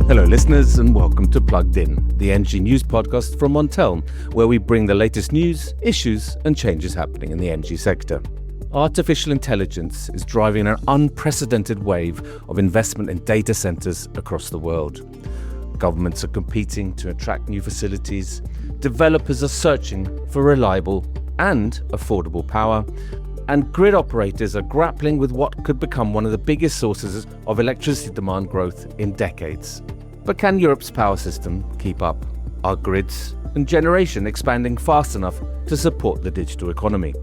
Hello listeners and welcome to Plugged In, the energy news podcast from Montel, where we bring the latest news, issues and changes happening in the energy sector. Artificial intelligence is driving an unprecedented wave of investment in data centers across the world. Governments are competing to attract new facilities, developers are searching for reliable and affordable power, and grid operators are grappling with what could become one of the biggest sources of electricity demand growth in decades. But can Europe's power system keep up? Are grids and generation expanding fast enough to support the digital economy?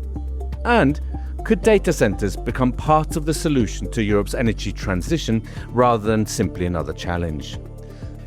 And could data centers become part of the solution to Europe's energy transition rather than simply another challenge?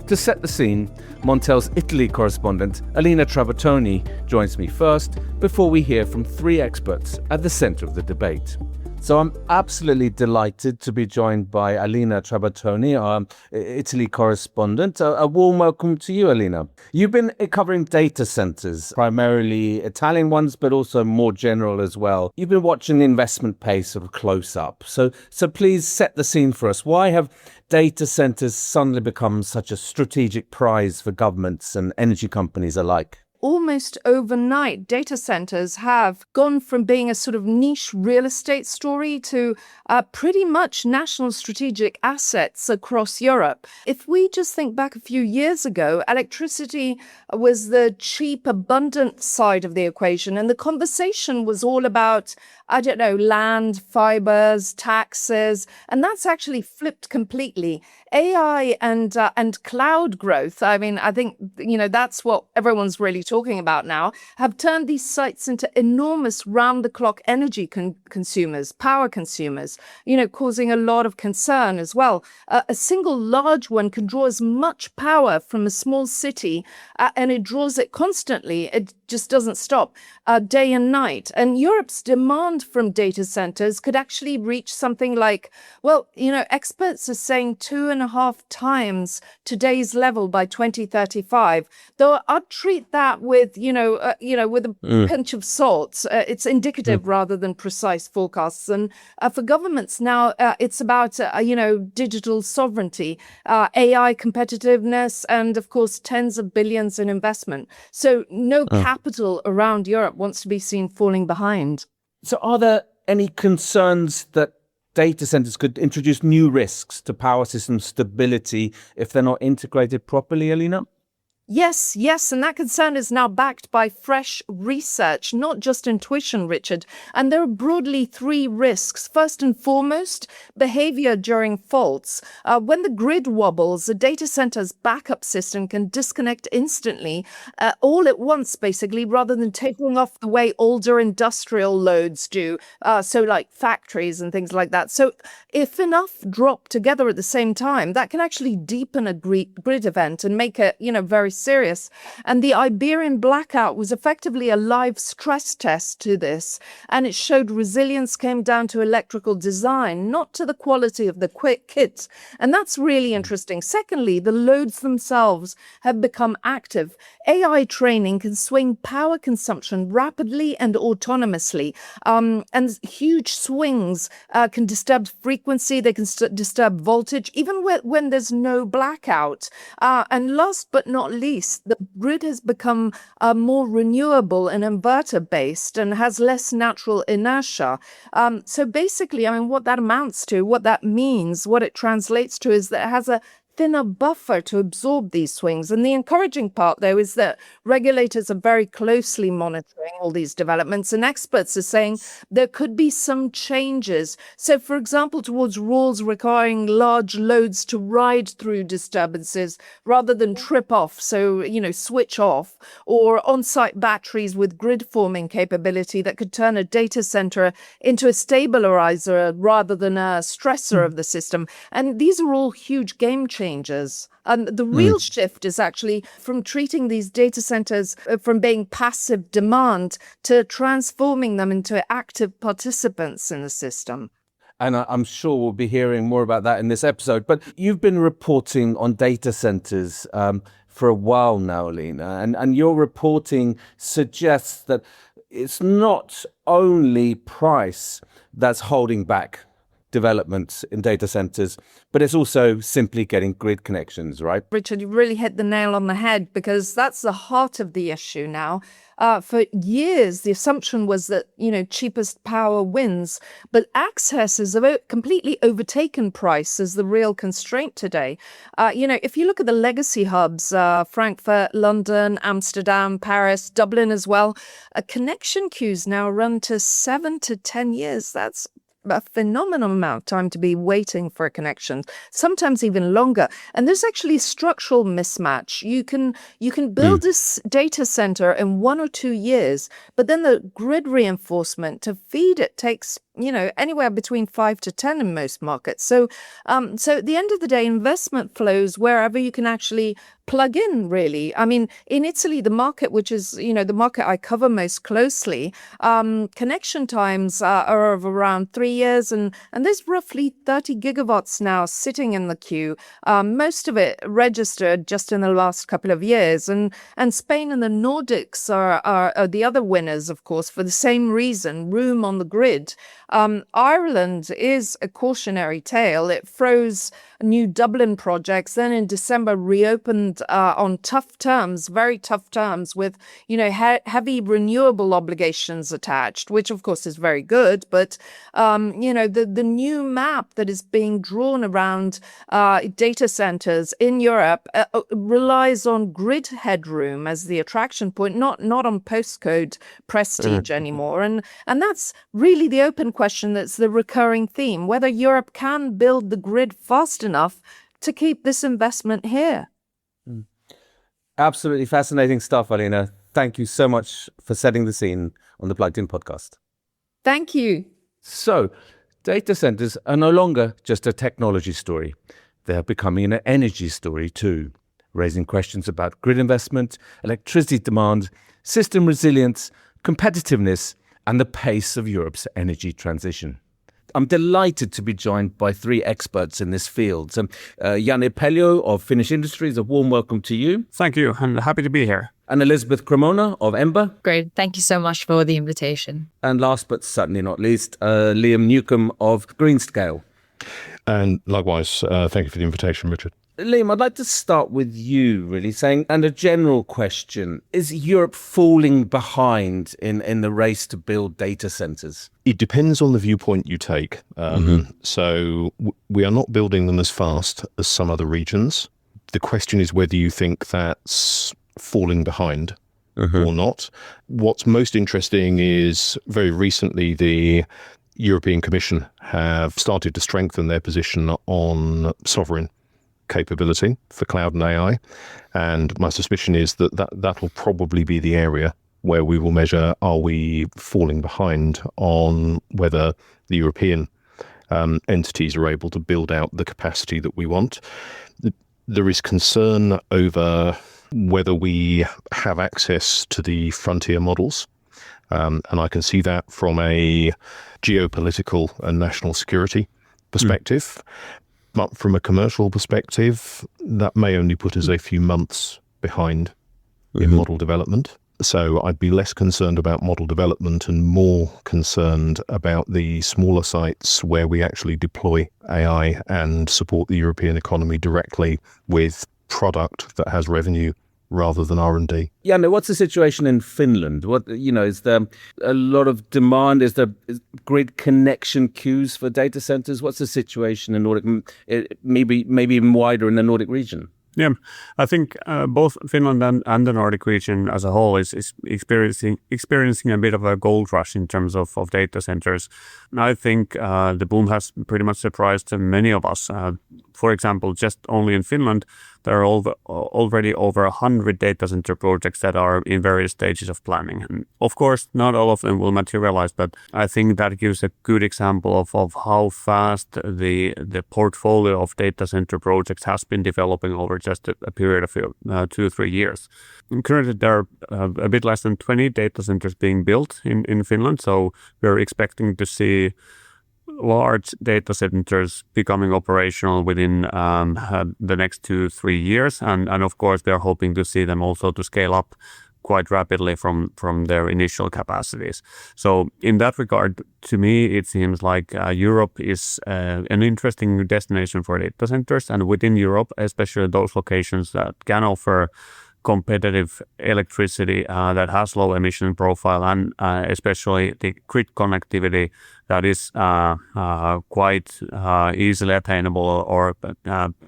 To set the scene, Montel's Italy correspondent Alina Trabottoni joins me first before we hear from three experts at the centre of the debate. So I'm absolutely delighted to be joined by Alina Trabottoni, our Italy correspondent. A warm welcome to you, Alina. You've been covering data centres, primarily Italian ones, but also more general as well. You've been watching the investment pace sort of close up. So please set the scene for us. Why have data centres suddenly become such a strategic prize for governments and energy companies alike? Almost overnight, data centers have gone from being a sort of niche real estate story to pretty much national strategic assets across Europe. If we just think back a few years ago, electricity was the cheap, abundant side of the equation, and the conversation was all about, land, fibers, taxes, and that's actually flipped completely. AI and cloud growth, I think, that's what everyone's really talking about now, have turned these sites into enormous round-the-clock energy consumers, power consumers, causing a lot of concern as well. A single large one can draw as much power from a small city, and it draws it constantly. It just doesn't stop day and night. And Europe's demand from data centers could actually reach something like, experts are saying 2.5 times today's level by 2035. Though I'd treat that with, with a pinch of salt. It's indicative rather than precise forecasts. And for governments now, it's about, digital sovereignty, AI competitiveness, and of course, tens of billions in investment. So no capital around Europe wants to be seen falling behind. So are there any concerns that data centers could introduce new risks to power system stability if they're not integrated properly, Alina? Yes, and that concern is now backed by fresh research, not just intuition, Richard. And there are broadly three risks. First and foremost, behavior during faults. When the grid wobbles, the data center's backup system can disconnect instantly, all at once, basically, rather than taking off the way older industrial loads do, so like factories and things like that. So if enough drop together at the same time, that can actually deepen a grid event and make it, very serious. And the Iberian blackout was effectively a live stress test to this, and it showed resilience came down to electrical design, not to the quality of the kit. And that's really interesting. Secondly, the loads themselves have become active. AI training can swing power consumption rapidly and autonomously, and huge swings can disturb frequency, they can disturb voltage, even when there's no blackout. And last but not least, the grid has become more renewable and inverter-based and has less natural inertia. So basically, what that amounts to, what that means, what it translates to is that it has a thinner buffer to absorb these swings. And the encouraging part, though, is that regulators are very closely monitoring all these developments, and experts are saying there could be some changes. So, for example, towards rules requiring large loads to ride through disturbances rather than trip off, so, switch off, or on-site batteries with grid-forming capability that could turn a data center into a stabilizer rather than a stressor of the system. And these are all huge game changers. And the real shift is actually from treating these data centers from being passive demand to transforming them into active participants in the system. And I'm sure we'll be hearing more about that in this episode. But you've been reporting on data centers for a while now, Alina, and your reporting suggests that it's not only price that's holding back development in data centers, but it's also simply getting grid connections, right? Richard, you really hit the nail on the head, because that's the heart of the issue now. For years, the assumption was that, cheapest power wins, but access has completely overtaken price as the real constraint today. If you look at the legacy hubs, Frankfurt, London, Amsterdam, Paris, Dublin as well, connection queues now run to 7 to 10 years. That's a phenomenal amount of time to be waiting for a connection, sometimes even longer. And there's actually a structural mismatch. You can build this data center in 1 or 2 years, but then the grid reinforcement to feed it takes anywhere between 5 to 10 in most markets. So at the end of the day, investment flows wherever you can actually plug in, really. I mean, in Italy, the market, which is, the market I cover most closely, connection times are of around 3 years, and there's roughly 30 gigawatts now sitting in the queue, most of it registered just in the last couple of years. And Spain and the Nordics are the other winners, of course, for the same reason, room on the grid. Ireland is a cautionary tale. It froze new Dublin projects, then in December reopened on tough terms, very tough terms, with heavy renewable obligations attached, which of course is very good. But the new map that is being drawn around data centers in Europe relies on grid headroom as the attraction point, not on postcode prestige anymore. And that's really the open question that's the recurring theme, whether Europe can build the grid fast enough to keep this investment here. Absolutely fascinating stuff, Alina. Thank you so much for setting the scene on the Plugged In podcast. Thank you. So, data centers are no longer just a technology story. They're becoming an energy story too, raising questions about grid investment, electricity demand, system resilience, competitiveness, and the pace of Europe's energy transition. I'm delighted to be joined by 3 experts in this field. So, Janne Peljo of Finnish Industries, a warm welcome to you. Thank you, and happy to be here. And Elizabeth Cremona of Ember. Great. Thank you so much for the invitation. And last but certainly not least, Liam Newcomb of Greenscale. And likewise, thank you for the invitation, Richard. Liam, I'd like to start with you, really, saying, and a general question, is Europe falling behind in the race to build data centers? It depends on the viewpoint you take. So we are not building them as fast as some other regions. The question is whether you think that's falling behind or not. What's most interesting is very recently the European Commission have started to strengthen their position on sovereign capability for cloud and AI. And my suspicion is that will probably be the area where we will measure, are we falling behind on whether the European entities are able to build out the capacity that we want. There is concern over whether we have access to the frontier models. And I can see that from a geopolitical and national security perspective. But from a commercial perspective, that may only put us a few months behind in model development. So I'd be less concerned about model development and more concerned about the smaller sites where we actually deploy AI and support the European economy directly with product that has revenue rather than R&D. Yeah, no, what's the situation in Finland? Is there a lot of demand? Is there grid connection queues for data centers? What's the situation in Nordic, maybe even wider in the Nordic region? Yeah, I think both Finland and the Nordic region as a whole is experiencing a bit of a gold rush in terms of data centers. I think the boom has pretty much surprised many of us. For example, just only in Finland, there are already over 100 data center projects that are in various stages of planning. And of course, not all of them will materialize, but I think that gives a good example of how fast the portfolio of data center projects has been developing over just a period of 2 or 3 years. And currently, there are a bit less than 20 data centers being built in Finland, so we're expecting to see large data centers becoming operational within the next 2-3 years. And of course, they're hoping to see them also to scale up quite rapidly from their initial capacities. So in that regard, to me, it seems like Europe is an interesting destination for data centers, and within Europe, especially those locations that can offer competitive electricity that has low emission profile, and especially the grid connectivity that is quite easily attainable, or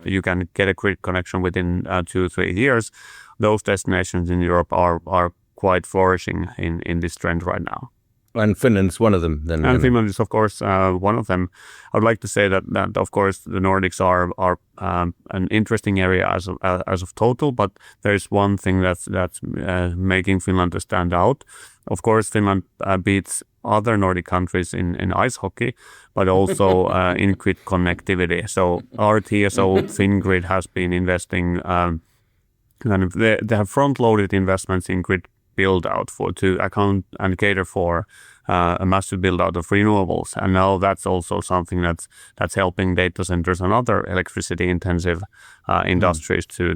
you can get a grid connection within 2-3 years. Those destinations in Europe are quite flourishing in this trend right now. And Finland's one of them, then. And Finland is, of course, one of them. I would like to say that of course, the Nordics are an interesting area as of total, but there's one thing that's making Finland to stand out. Of course, Finland beats other Nordic countries in ice hockey, but also in grid connectivity. So our TSO Fingrid has been investing. They have front-loaded investments in grid build-out to account and cater for a massive build-out of renewables, and now that's also something that's helping data centers and other electricity-intensive industries to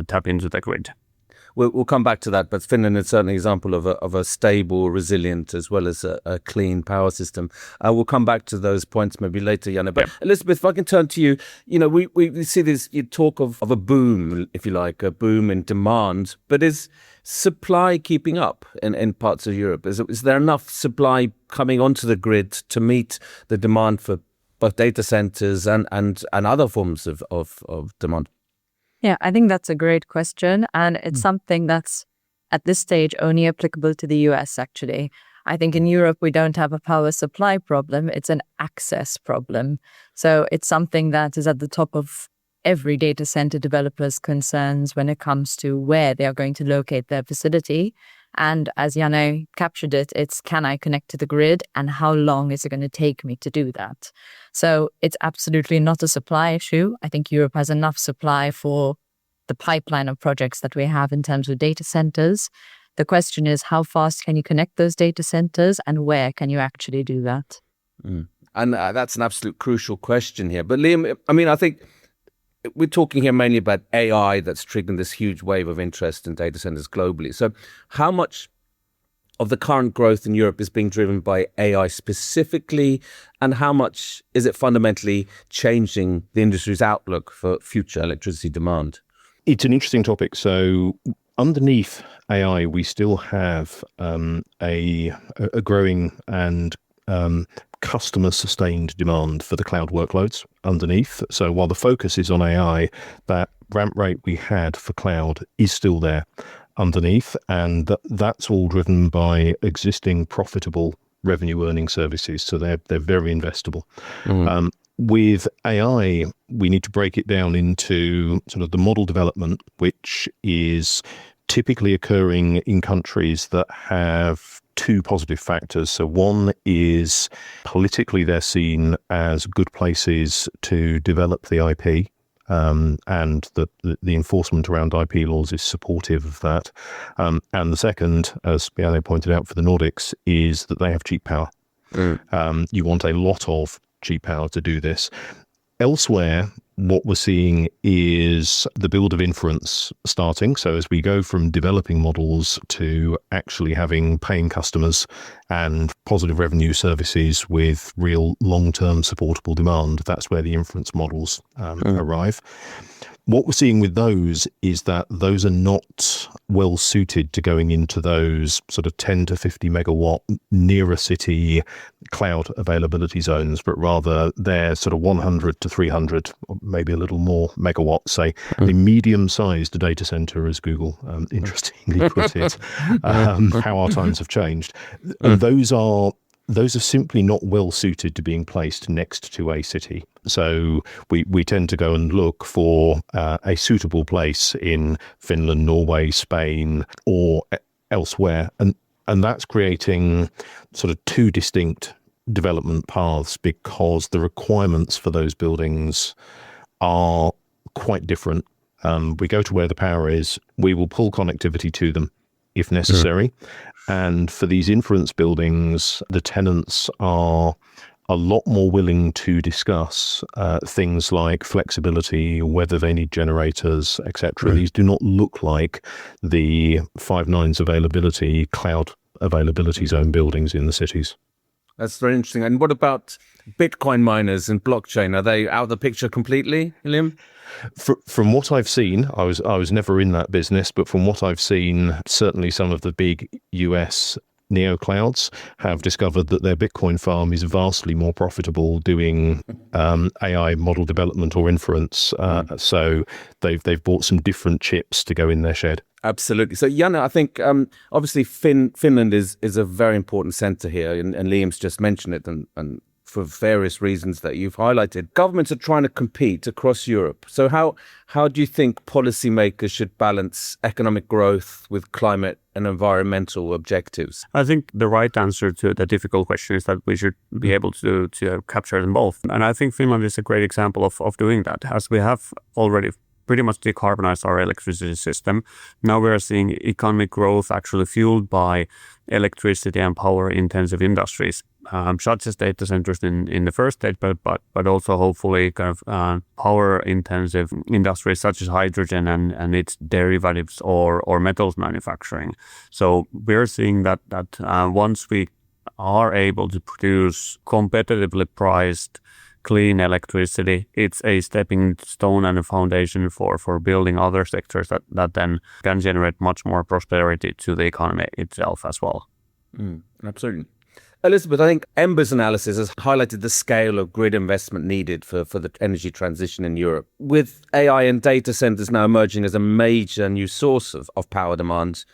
tap into the grid. We'll come back to that, but Finland is certainly an example of a stable, resilient, as well as a clean power system. We'll come back to those points maybe later, Janne. But Elizabeth, if I can turn to you, we see this talk of a boom, if you like, a boom in demand, but is supply keeping up in parts of Europe? Is there enough supply coming onto the grid to meet the demand for both data centers and other forms of demand? Yeah, I think that's a great question. And it's something that's at this stage only applicable to the US, actually. I think in Europe, we don't have a power supply problem. It's an access problem. So it's something that is at the top of every data center developer's concerns when it comes to where they are going to locate their facility. And as Janne captured it, it's can I connect to the grid and how long is it going to take me to do that? So it's absolutely not a supply issue. I think Europe has enough supply for the pipeline of projects that we have in terms of data centers. The question is, how fast can you connect those data centers and where can you actually do that? And that's an absolute crucial question here. But Liam, I mean, I think we're talking here mainly about AI that's triggering this huge wave of interest in data centers globally. So how much of the current growth in Europe is being driven by AI specifically, and how much is it fundamentally changing the industry's outlook for future electricity demand? It's an interesting topic. So underneath AI, we still have a growing and customer-sustained demand for the cloud workloads underneath. So while the focus is on AI, that ramp rate we had for cloud is still there underneath, and that's all driven by existing profitable revenue-earning services. So they're very investable. With AI, we need to break it down into sort of the model development, which is typically occurring in countries that have two positive factors. So one is politically they're seen as good places to develop the IP, and the enforcement around IP laws is supportive of that. And the second, as Janne pointed out for the Nordics, is that they have cheap power. You want a lot of cheap power to do this. Elsewhere, what we're seeing is the build of inference starting. So as we go from developing models to actually having paying customers and positive revenue services with real long-term supportable demand, that's where the inference models arrive. What we're seeing with those is that those are not well suited to going into those sort of 10 to 50 megawatt nearer city cloud availability zones, but rather they're sort of 100 to 300, or maybe a little more megawatts, say a medium-sized data center, as Google interestingly put it, how our times have changed. And those are simply not well suited to being placed next to a city. So we tend to go and look for a suitable place in Finland, Norway, Spain, or elsewhere. And that's creating sort of two distinct development paths because the requirements for those buildings are quite different. We go to where the power is. We will pull connectivity to them if necessary. And for these inference buildings, the tenants are a lot more willing to discuss things like flexibility, whether they need generators, etc. These do not look like the 5 nines availability, cloud availability zone buildings in the cities. That's very interesting. And what about Bitcoin miners and blockchain? Are they out of the picture completely, Liam? From what I've seen, I was never in that business, but from what I've seen, certainly some of the big US neoclouds have discovered that their Bitcoin farm is vastly more profitable doing AI model development or inference. So they've bought some different chips to go in their shed. Absolutely. So, Janne, I think obviously Finland is a very important centre here, and Liam's just mentioned it, and for various reasons that you've highlighted. Governments are trying to compete across Europe. So how do you think policymakers should balance economic growth with climate and environmental objectives? I think the right answer to the difficult question is that we should be able to capture them both. And I think Finland is a great example of doing that, as we have already pretty much decarbonized our electricity system. Now we are seeing economic growth actually fueled by electricity and power intensive industries, such as data centers in the first stage, but also hopefully kind of power intensive industries such as hydrogen and its derivatives or metals manufacturing. So we're seeing that once we are able to produce competitively priced clean electricity, it's a stepping stone and a foundation for building other sectors that then can generate much more prosperity to the economy itself as well. Absolutely. Elizabeth, I think Ember's analysis has highlighted the scale of grid investment needed for the energy transition in Europe. With AI and data centers now emerging as a major new source of power demand,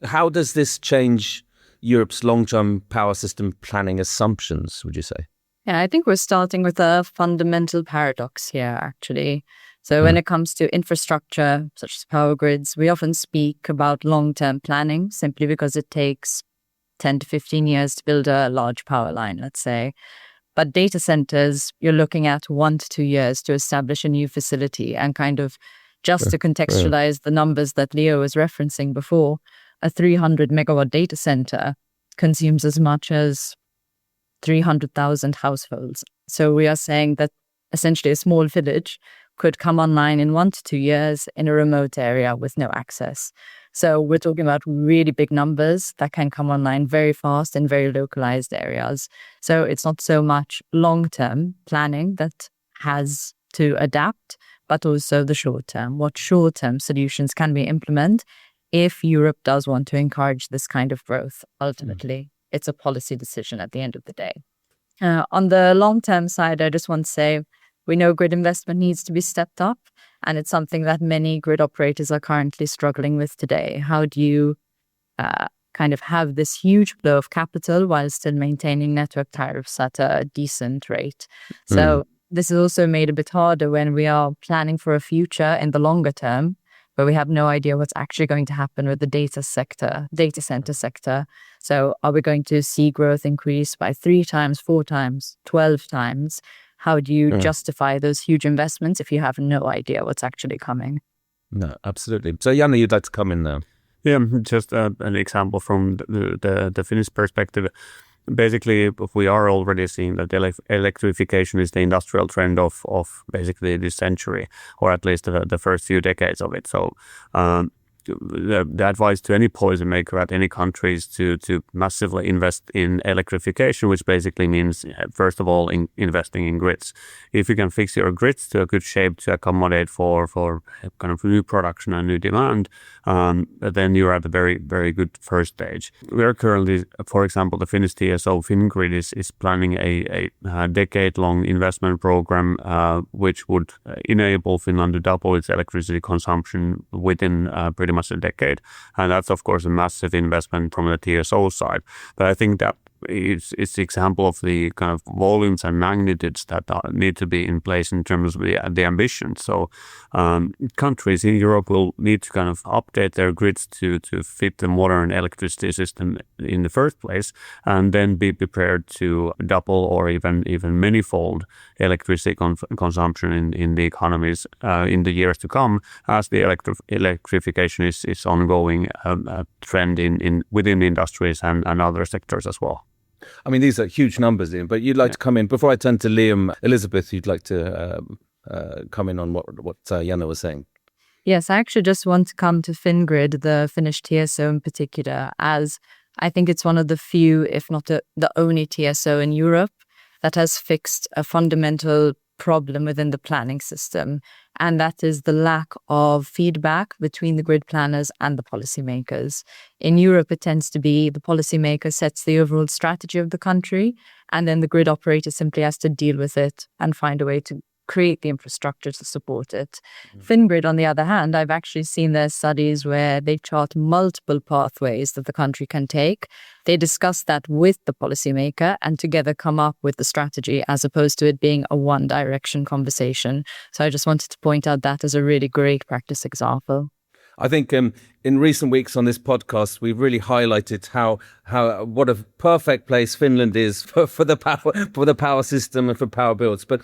how does this change Europe's long-term power system planning assumptions, would you say? Yeah, I think we're starting with a fundamental paradox here, actually. So when it comes to infrastructure, such as power grids, we often speak about long-term planning simply because it takes 10 to 15 years to build a large power line, let's say. But data centers, you're looking at 1 to 2 years to establish a new facility. And kind of just to contextualize the numbers that Leo was referencing before, a 300 megawatt data center consumes as much as 300,000 households. So we are saying that essentially a small village could come online in 1 to 2 years in a remote area with no access. So we're talking about really big numbers that can come online very fast in very localized areas. So it's not so much long-term planning that has to adapt, but also the short-term. What short-term solutions can we implement if Europe does want to encourage this kind of growth ultimately? It's a policy decision at the end of the day. On the long-term side, I just want to say we know grid investment needs to be stepped up, and it's something that many grid operators are currently struggling with today. How do you kind of have this huge flow of capital while still maintaining network tariffs at a decent rate? So this is also made a bit harder when we are planning for a future in the longer term, but we have no idea what's actually going to happen with the data center sector. So are we going to see growth increase by 3 times, 4 times, 12 times? How do you justify those huge investments if you have no idea what's actually coming? No, absolutely. So, Janne, you'd like to come in there? Yeah, just an example from the Finnish perspective. Basically, we are already seeing that electrification is the industrial trend of basically this century, or at least the first few decades of it. So the advice to any policymaker at any country is to massively invest in electrification, which basically means, first of all, investing in grids. If you can fix your grids to a good shape to accommodate for kind of new production and new demand, then you're at a very, very good first stage. We are currently, for example, the Finnish TSO, Fingrid, is planning a decade-long investment program, which would enable Finland to double its electricity consumption within pretty much a decade. And that's, of course, a massive investment from the TSO side. But I think that it's the example of the kind of volumes and magnitudes that need to be in place in terms of the ambition. So countries in Europe will need to kind of update their grids to fit the modern electricity system in the first place, and then be prepared to double or even manifold electricity consumption in the economies in the years to come, as the electrification is ongoing trend within industries and other sectors as well. I mean, these are huge numbers, Ian, but you'd like to come in. Before I turn to Liam, Elizabeth, you'd like to come in on what Jana was saying. Yes, I actually just want to come to Fingrid, the Finnish TSO in particular, as I think it's one of the few, if not the only TSO in Europe that has fixed a fundamental problem within the planning system. And that is the lack of feedback between the grid planners and the policymakers. In Europe, it tends to be the policymaker sets the overall strategy of the country, and then the grid operator simply has to deal with it and find a way to create the infrastructure to support it. Fingrid, on the other hand, I've actually seen their studies where they chart multiple pathways that the country can take. They discuss that with the policymaker and together come up with the strategy, as opposed to it being a one-direction conversation. So I just wanted to point out that as a really great practice example. I think in recent weeks on this podcast, we've really highlighted how what a perfect place Finland is for the power system and for power builds. But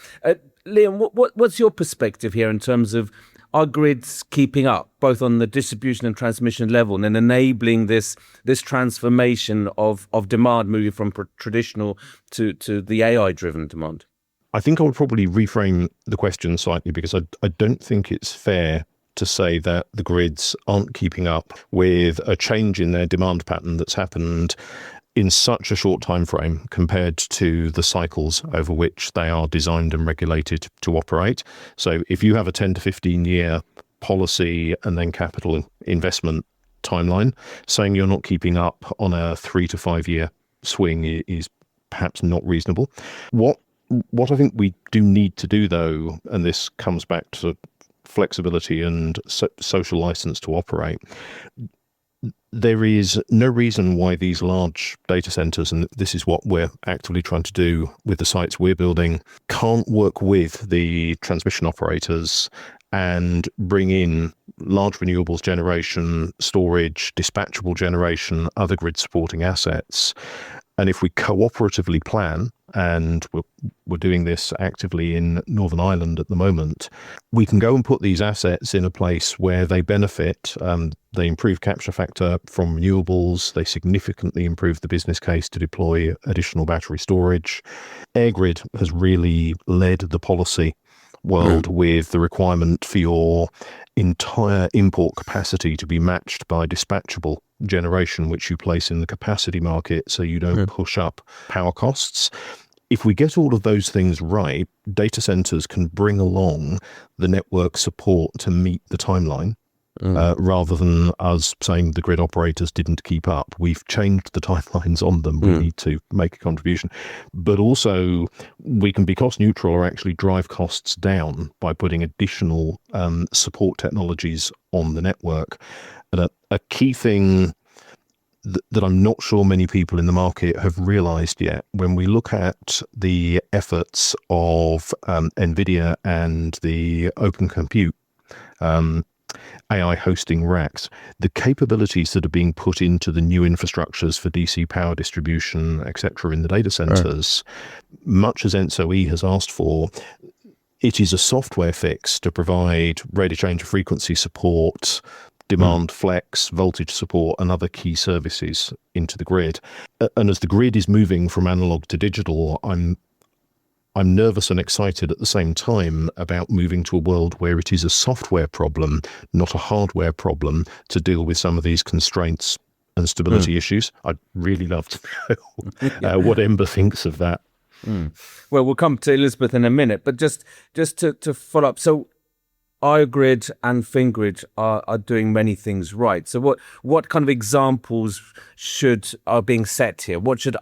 Liam, what's your perspective here in terms of are grids keeping up, both on the distribution and transmission level, and enabling this transformation of demand moving from traditional to the AI-driven demand? I think I would probably reframe the question slightly, because I don't think it's fair to say that the grids aren't keeping up with a change in their demand pattern that's happened in such a short time frame compared to the cycles over which they are designed and regulated to operate. So if you have a 10 to 15 year policy and then capital investment timeline, saying you're not keeping up on a 3 to 5 year swing is perhaps not reasonable. What I think we do need to do, though, and this comes back to flexibility and social license to operate, there is no reason why these large data centers, and this is what we're actively trying to do with the sites we're building, can't work with the transmission operators and bring in large renewables generation, storage, dispatchable generation, other grid supporting assets. And if we cooperatively plan, and we're doing this actively in Northern Ireland at the moment, we can go and put these assets in a place where they benefit. They improve capture factor from renewables. They significantly improve the business case to deploy additional battery storage. AirGrid has really led the policy world with the requirement for your entire import capacity to be matched by dispatchable generation, which you place in the capacity market so you don't push up power costs. If we get all of those things right, data centers can bring along the network support to meet the timeline. Rather than us saying the grid operators didn't keep up. We've changed the timelines on them. We need to make a contribution. But also, we can be cost neutral or actually drive costs down by putting additional support technologies on the network. And a key thing that I'm not sure many people in the market have realized yet, when we look at the efforts of NVIDIA and the Open Compute AI hosting racks, the capabilities that are being put into the new infrastructures for DC power distribution, etc., in the data centers, much as ENTSO-E has asked for, it is a software fix to provide rate of change of frequency support, demand flex, voltage support, and other key services into the grid. And as the grid is moving from analog to digital, I'm nervous and excited at the same time about moving to a world where it is a software problem, not a hardware problem, to deal with some of these constraints and stability issues. I'd really love to know what Ember thinks of that. Well, we'll come to Elizabeth in a minute, but just to follow up. So iGrid and Fingrid are doing many things right. So what kind of examples are being set here? What should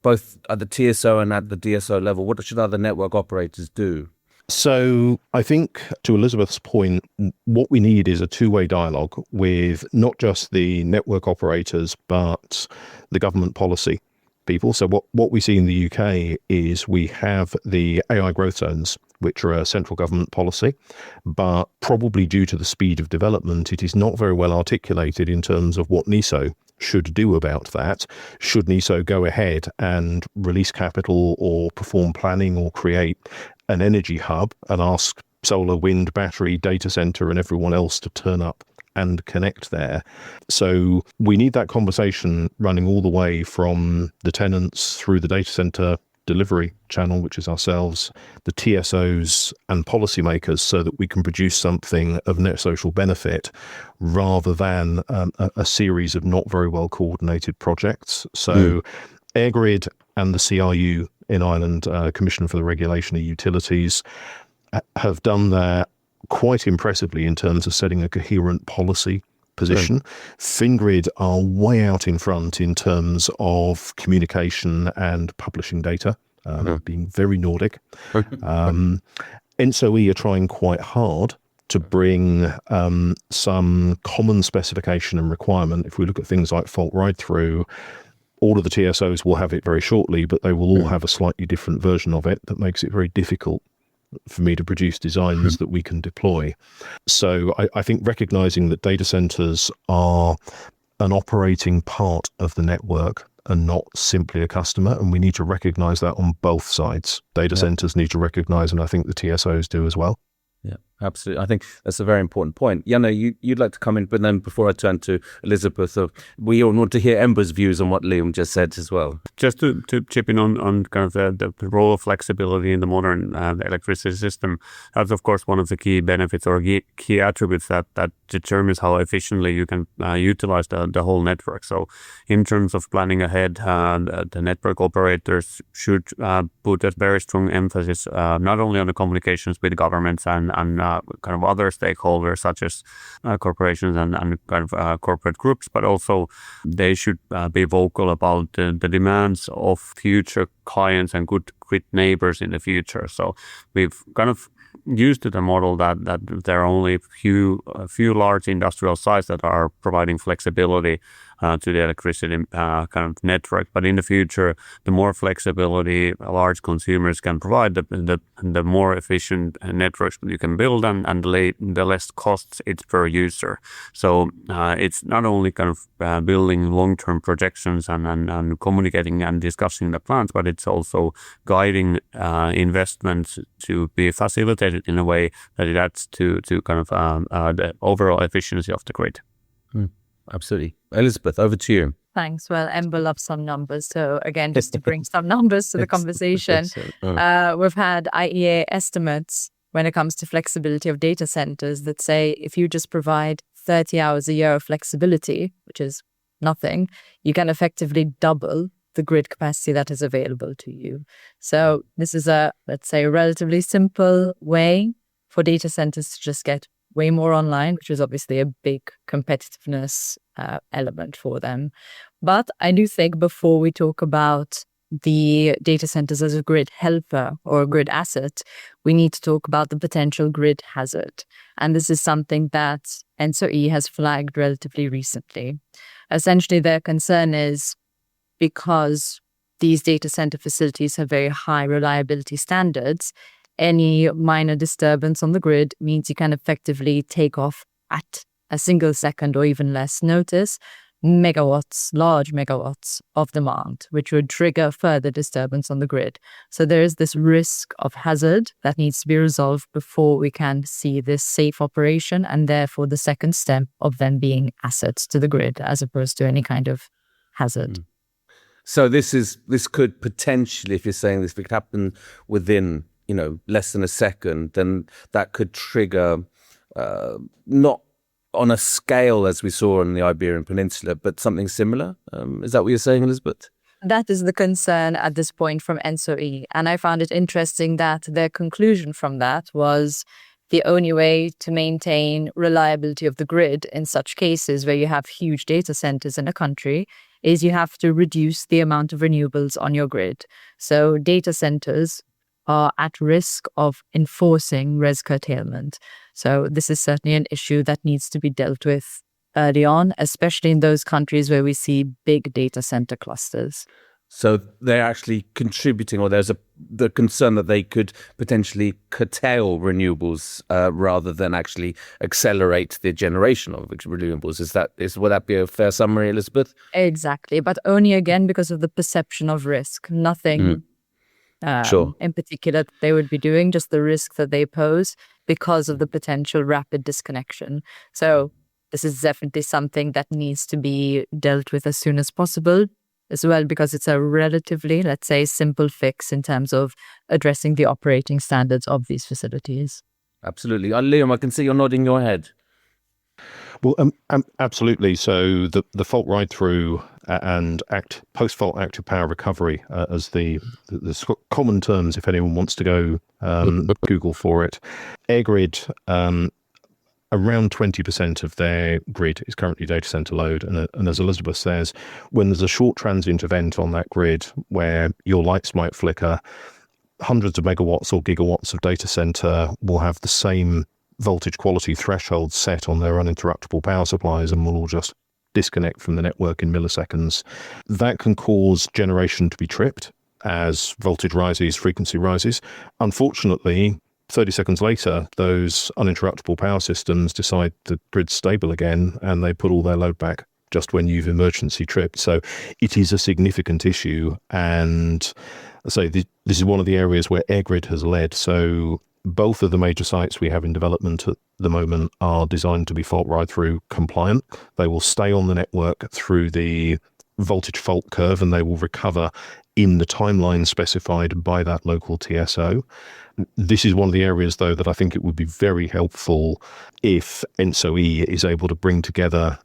both at the TSO and at the DSO level, what should other network operators do? So I think, to Elizabeth's point, what we need is a two-way dialogue with not just the network operators, but the government policy people. So what we see in the UK is we have the AI growth zones, which are a central government policy, but probably due to the speed of development, it is not very well articulated in terms of what NESO should do about that. Should NESO go ahead and release capital or perform planning or create an energy hub and ask solar, wind, battery, data center and everyone else to turn up and connect there. So we need that conversation running all the way from the tenants through the data center delivery channel, which is ourselves, the TSOs and policymakers, so that we can produce something of net social benefit rather than a series of not very well coordinated projects. So EirGrid and the CRU in Ireland, Commission for the Regulation of Utilities, have done that quite impressively in terms of setting a coherent policy position. Fingrid are way out in front in terms of communication and publishing data, being very Nordic. NSOE are trying quite hard to bring some common specification and requirement. If we look at things like fault ride-through, all of the TSOs will have it very shortly, but they will all have a slightly different version of it that makes it very difficult for me to produce designs that we can deploy. So I think recognizing that data centers are an operating part of the network and not simply a customer, and we need to recognize that on both sides. Data centers need to recognize, and I think the TSOs do as well. Yeah, absolutely. I think that's a very important point. Janne, you'd like to come in, but then before I turn to Elizabeth, we all want to hear Ember's views on what Liam just said as well. Just to chip in on kind of the role of flexibility in the modern electricity system, that's of course one of the key benefits or key attributes that determines how efficiently you can utilize the whole network. So in terms of planning ahead, the network operators should put a very strong emphasis not only on the communications with governments and kind of other stakeholders such as corporations and kind of corporate groups, but also they should be vocal about the demands of future clients and good neighbors in the future. So we've kind of used to the model that there are only a few large industrial sites that are providing flexibility to the electricity kind of network. But in the future, the more flexibility large consumers can provide, the more efficient networks you can build and the less costs it's per user. So it's not only kind of building long-term projections and communicating and discussing the plans, but it's also guiding investments to be facilitated in a way that it adds to kind of the overall efficiency of the grid. Absolutely. Elizabeth, over to you. Thanks. Well, Ember loves some numbers. So again, just to bring some numbers to the conversation, we've had IEA estimates when it comes to flexibility of data centers that say if you just provide 30 hours a year of flexibility, which is nothing, you can effectively double the grid capacity that is available to you. So this is let's say, a relatively simple way for data centers to just get way more online, which is obviously a big competitiveness element for them. But I do think before we talk about the data centers as a grid helper or a grid asset, we need to talk about the potential grid hazard. And this is something that NSOE has flagged relatively recently. Essentially, their concern is because these data center facilities have very high reliability standards, any minor disturbance on the grid means you can effectively take off at a single second or even less notice large megawatts of demand, which would trigger further disturbance on the grid. So there is this risk of hazard that needs to be resolved before we can see this safe operation, and therefore the second step of them being assets to the grid as opposed to any kind of hazard. So this could potentially, if you're saying this, if it could happen within less than a second, then that could trigger not on a scale as we saw on the Iberian Peninsula, but something similar. Is that what you're saying, Elizabeth? That is the concern at this point from NSOE. And I found it interesting that their conclusion from that was the only way to maintain reliability of the grid in such cases where you have huge data centers in a country is you have to reduce the amount of renewables on your grid. So data centers are at risk of enforcing res curtailment. So this is certainly an issue that needs to be dealt with early on, especially in those countries where we see big data center clusters. So they're actually contributing, or there's the concern that they could potentially curtail renewables rather than actually accelerate the generation of renewables. Would that be a fair summary, Elizabeth? Exactly, but only again because of the perception of risk. Nothing in particular that they would be doing, just the risk that they pose because of the potential rapid disconnection. So this is definitely something that needs to be dealt with as soon as possible as well, because it's a relatively, let's say, simple fix in terms of addressing the operating standards of these facilities. Absolutely. Liam, I can see you're nodding your head. Well, absolutely. So the fault ride-through and post-fault active power recovery as the common terms, if anyone wants to go Google for it. EirGrid, around 20% of their grid is currently data center load. And as Elizabeth says, when there's a short transient event on that grid where your lights might flicker, hundreds of megawatts or gigawatts of data center will have the same voltage quality threshold set on their uninterruptible power supplies and will all just disconnect from the network in milliseconds. That can cause generation to be tripped as voltage rises, frequency rises. Unfortunately, 30 seconds later, those uninterruptible power systems decide the grid's stable again and they put all their load back just when you've emergency tripped. So it is a significant issue. And so this is one of the areas where EirGrid has led. So both of the major sites we have in development at the moment are designed to be fault ride-through compliant. They will stay on the network through the voltage fault curve and they will recover in the timeline specified by that local TSO. This is one of the areas, though, that I think it would be very helpful if ENTSO-E is able to bring together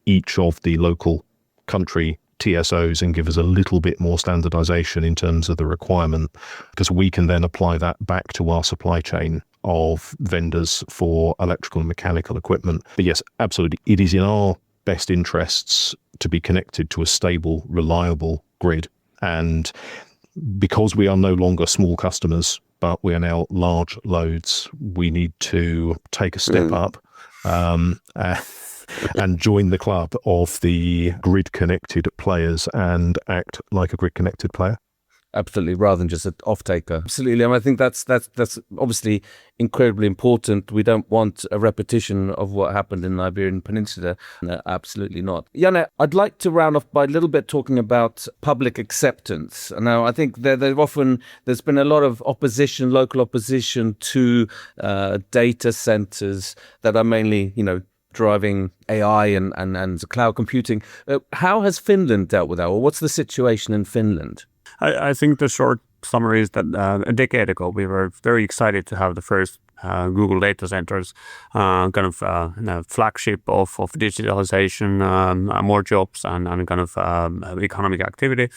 each of the local country TSOs and give us a little bit more standardization in terms of the requirement, because we can then apply that back to our supply chain of vendors for electrical and mechanical equipment. But yes, absolutely, it is in our best interests to be connected to a stable, reliable grid. And because we are no longer small customers, but we are now large loads, we need to take a step up and join the club of the grid-connected players and act like a grid-connected player. Absolutely, rather than just an off-taker. Absolutely, and I think that's obviously incredibly important. We don't want a repetition of what happened in the Iberian Peninsula. No, absolutely not. Janne, I'd like to round off by a little bit talking about public acceptance. Now, I think there's been a lot of opposition, local opposition to data centers that are mainly, driving AI and cloud computing. How has Finland dealt with that, or what's the situation in Finland? I think the short summary is that a decade ago, we were very excited to have the first Google data centers, flagship of digitalization, more jobs and economic activity.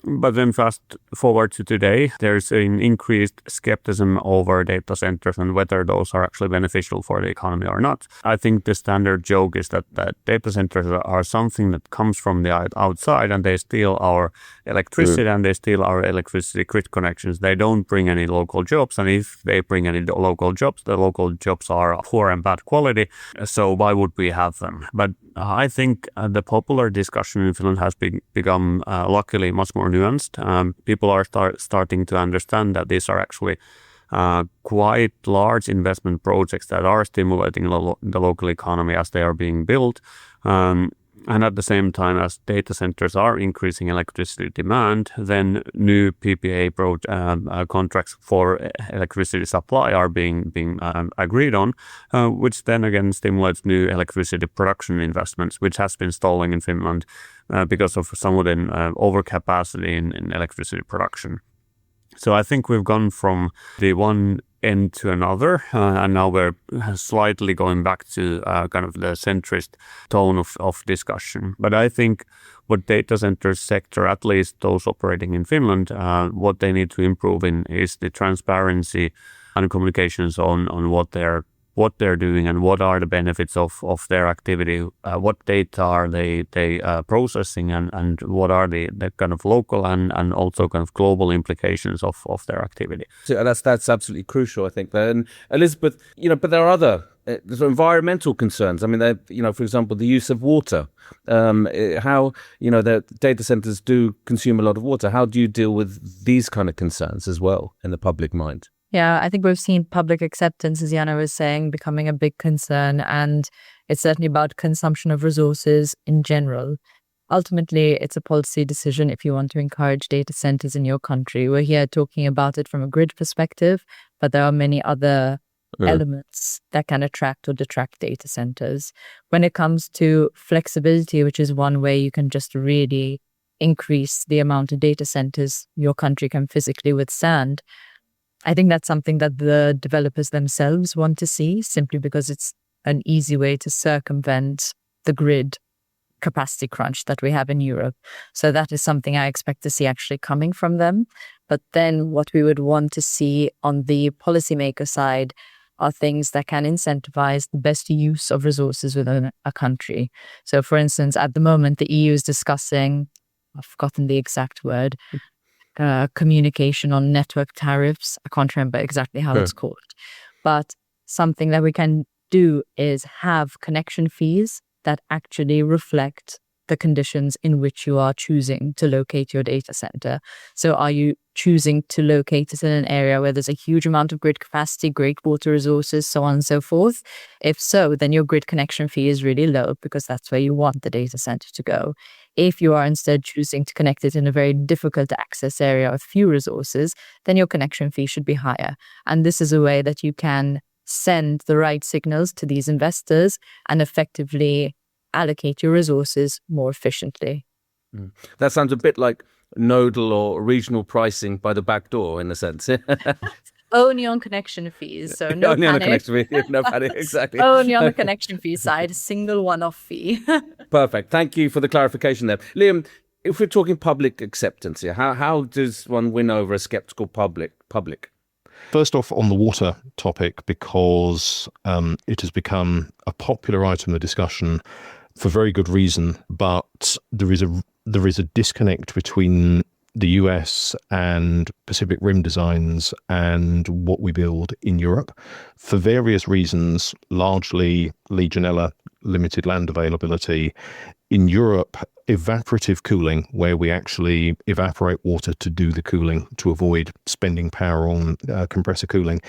But then fast forward to today, there's an increased skepticism over data centers and whether those are actually beneficial for the economy or not. I think the standard joke is that data centers are something that comes from the outside and they steal our electricity and they steal our electricity grid connections. They don't bring any local jobs. And if they bring any local jobs, the local jobs are poor and bad quality. So why would we have them? But I think the popular discussion in Finland has become luckily much more nuanced. People are starting to understand that these are actually quite large investment projects that are stimulating the local economy as they are being built. And at the same time, as data centers are increasing electricity demand, then new PPA contracts for electricity supply are being agreed on, which then again stimulates new electricity production investments, which has been stalling in Finland because of somewhat an overcapacity in electricity production. So I think we've gone from the one end to another, and now we're slightly going back to the centrist tone of discussion. But I think what data center sector, at least those operating in Finland, what they need to improve in is the transparency and communications on what they're doing and what are the benefits of their activity, what data are they processing and what are the kind of local and also kind of global implications of their activity. So that's absolutely crucial, I think. And Elizabeth, but there are other environmental concerns. I mean, for example, the use of water. How the data centers do consume a lot of water. How do you deal with these kind of concerns as well in the public mind? Yeah, I think we've seen public acceptance, as Janne was saying, becoming a big concern. And it's certainly about consumption of resources in general. Ultimately, it's a policy decision if you want to encourage data centers in your country. We're here talking about it from a grid perspective, but there are many other elements that can attract or detract data centers. When it comes to flexibility, which is one way you can just really increase the amount of data centers your country can physically withstand, I think that's something that the developers themselves want to see, simply because it's an easy way to circumvent the grid capacity crunch that we have in Europe. So that is something I expect to see actually coming from them. But then what we would want to see on the policymaker side are things that can incentivize the best use of resources within a country. So for instance, at the moment, the EU is discussing, I've forgotten the exact word, communication on network tariffs. I can't remember exactly how it's called. But something that we can do is have connection fees that actually reflect the conditions in which you are choosing to locate your data center. So are you choosing to locate it in an area where there's a huge amount of grid capacity, great water resources, so on and so forth? If so, then your grid connection fee is really low because that's where you want the data center to go. If you are instead choosing to connect it in a very difficult to access area with few resources, then your connection fee should be higher. And this is a way that you can send the right signals to these investors and effectively allocate your resources more efficiently. That sounds a bit like nodal or regional pricing by the back door, in a sense. Only on connection fees, so no Only panic. on the connection fee, no panic, exactly. Only on the connection fee side, single one-off fee. Perfect. Thank you for the clarification there. Liam, if we're talking public acceptance here, how does one win over a sceptical public? First off, on the water topic, because it has become a popular item of discussion for very good reason, but there is a disconnect between the US and Pacific Rim designs and what we build in Europe for various reasons, largely Legionella, limited land availability. In Europe, evaporative cooling, where we actually evaporate water to do the cooling to avoid spending power on compressor cooling,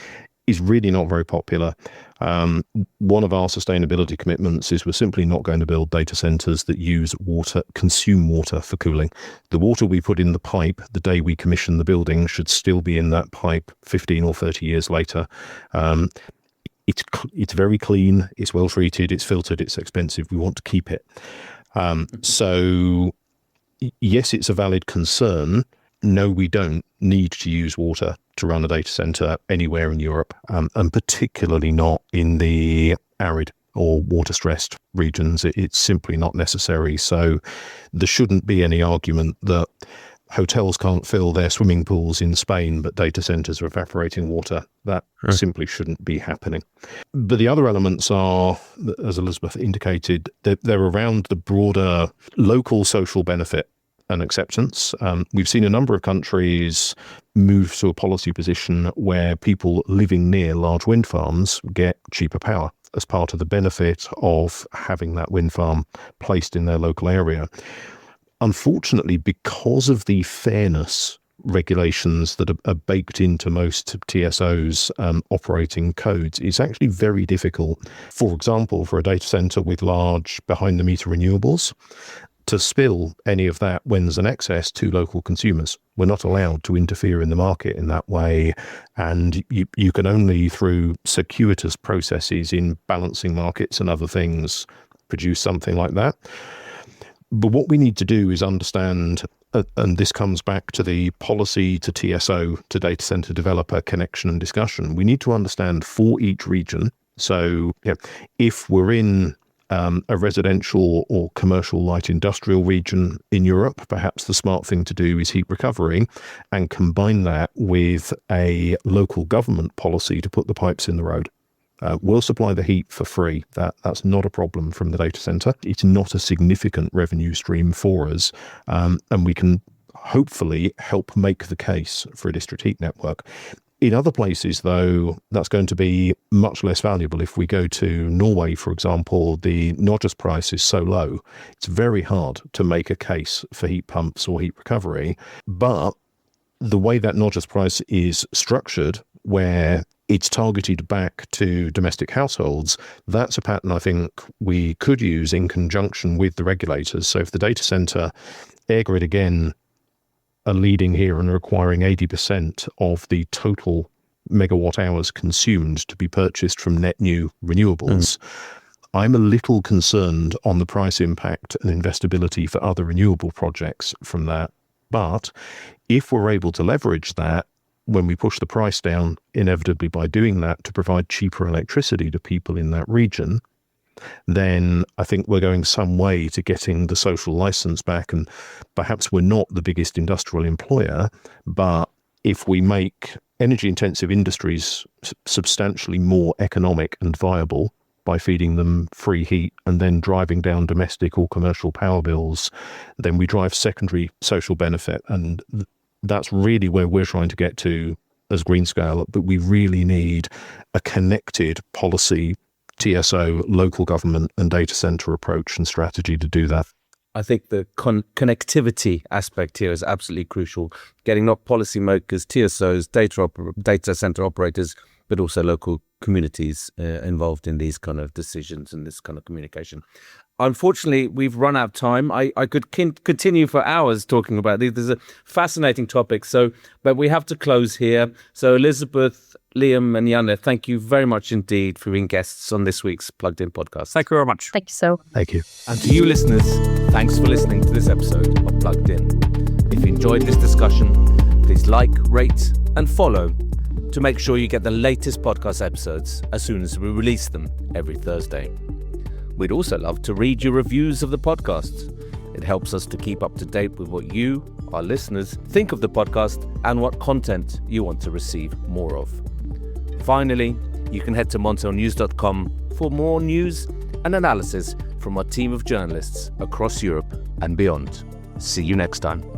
is really not very popular. One of our sustainability commitments is we're simply not going to build data centers that consume water for cooling. The water we put in the pipe the day we commission the building should still be in that pipe 15 or 30 years later. It's very clean, it's well treated, it's filtered, it's expensive. We want to keep it. So yes, it's a valid concern. No, we don't need to use water to run a data center anywhere in Europe, and particularly not in the arid or water-stressed regions. It's simply not necessary. So there shouldn't be any argument that hotels can't fill their swimming pools in Spain, but data centers are evaporating water. That simply shouldn't be happening. But the other elements are, as Elizabeth indicated, they're around the broader local social benefit and acceptance. We've seen a number of countries move to a policy position where people living near large wind farms get cheaper power as part of the benefit of having that wind farm placed in their local area. Unfortunately, because of the fairness regulations that are baked into most TSOs operating codes, it's actually very difficult, for example, for a data center with large behind-the-meter renewables, to spill any of that when there's an excess to local consumers. We're not allowed to interfere in the market in that way, and you can only, through circuitous processes in balancing markets and other things, produce something like that. But what we need to do is understand, and this comes back to the policy to TSO, to data center developer connection and discussion, we need to understand for each region. So if we're in a residential or commercial light industrial region in Europe, perhaps the smart thing to do is heat recovery and combine that with a local government policy to put the pipes in the road. We'll supply the heat for free. That's not a problem from the data center. It's not a significant revenue stream for us, and we can hopefully help make the case for a district heat network. In other places, though, that's going to be much less valuable. If we go to Norway, for example, the Norges price is so low, it's very hard to make a case for heat pumps or heat recovery. But the way that Norges price is structured, where it's targeted back to domestic households, that's a pattern I think we could use in conjunction with the regulators. So if the data center, EirGrid again, are leading here and requiring 80% of the total megawatt hours consumed to be purchased from net new renewables. I'm a little concerned on the price impact and investability for other renewable projects from that. But if we're able to leverage that when we push the price down, inevitably by doing that, to provide cheaper electricity to people in that region, then I think we're going some way to getting the social license back. And perhaps we're not the biggest industrial employer, but if we make energy intensive industries substantially more economic and viable by feeding them free heat and then driving down domestic or commercial power bills, then we drive secondary social benefit. And that's really where we're trying to get to as Greenscale. But we really need a connected policy, TSO, local government and data center approach and strategy to do that. I think the connectivity aspect here is absolutely crucial. Getting not policymakers, TSOs, data center operators, but also local communities involved in these kind of decisions and this kind of communication. Unfortunately, we've run out of time. I could continue for hours talking about these. There's a fascinating topic, but we have to close here. So Elizabeth, Liam and Janne, thank you very much indeed for being guests on this week's Plugged In podcast. Thank you very much. Thank you so. Thank you. And to you listeners, thanks for listening to this episode of Plugged In. If you enjoyed this discussion, please like, rate and follow to make sure you get the latest podcast episodes as soon as we release them every Thursday. We'd also love to read your reviews of the podcast. It helps us to keep up to date with what you, our listeners, think of the podcast and what content you want to receive more of. Finally, you can head to montelnews.com for more news and analysis from our team of journalists across Europe and beyond. See you next time.